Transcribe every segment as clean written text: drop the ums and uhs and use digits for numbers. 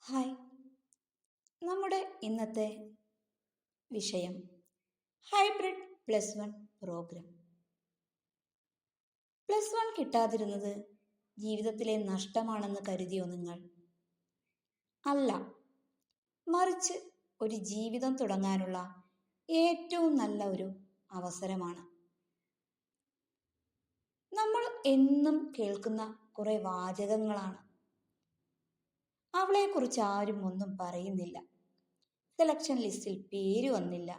Hi. നമ്മുടെ ഇന്നത്തെ വിഷയം ഹൈബ്രിഡ് +1 പ്രോഗ്രാം. +1 കിട്ടാതിരുന്നത് ജീവിതത്തിലെ നഷ്ടമാണെന്ന് കരുതിയോ നിങ്ങൾ? അല്ല, മറിച്ച് ഒരു ജീവിതം തുടങ്ങാനുള്ള ഏറ്റവും നല്ല ഒരു അവസരമാണ്. നമ്മൾ എന്നും കേൾക്കുന്ന കുറെ വാചകങ്ങളാണ്. അവളെക്കുറിച്ച് ആരും ഒന്നും പറയുന്നില്ല, സെലക്ഷൻ ലിസ്റ്റിൽ പേര് വന്നില്ല,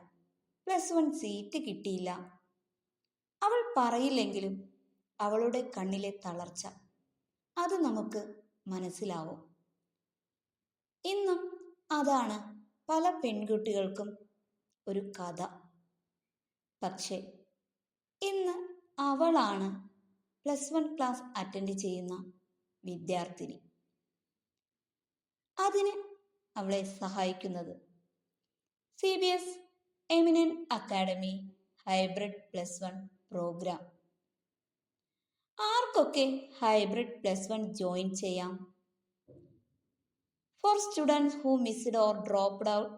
+1 സീറ്റ് കിട്ടിയില്ല. അവൾ പറയില്ലെങ്കിലും അവളുടെ കണ്ണിലെ തളർച്ച അത് നമുക്ക് മനസ്സിലാവും. ഇന്നും അതാണ് പല പെൺകുട്ടികൾക്കും ഒരു കഥ. പക്ഷേ ഇന്ന് അവളാണ് +1 ക്ലാസ് അറ്റൻഡ് ചെയ്യുന്ന വിദ്യാർത്ഥിനി. അതിന് അവളെ സഹായിക്കുന്നത് CBS eminent academy hybrid +1 programme. ആർക്കൊക്കെ ഹൈബ്രിഡ് +1 ജോയിൻ ചെയ്യാം? For students who missed or dropped out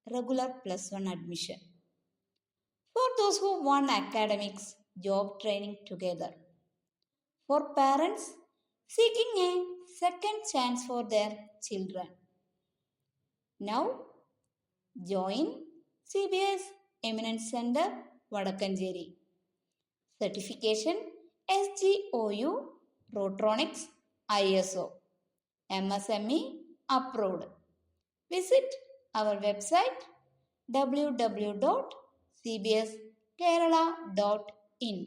regular +1 admission. For those who want academics, job training together. For parents seeking a second chance for their children. Now, join CBS Eminence Center, Vadakkancheri. Certification SGOU, Rotronics, ISO, MSME approved. Visit our website www.cbskerala.in.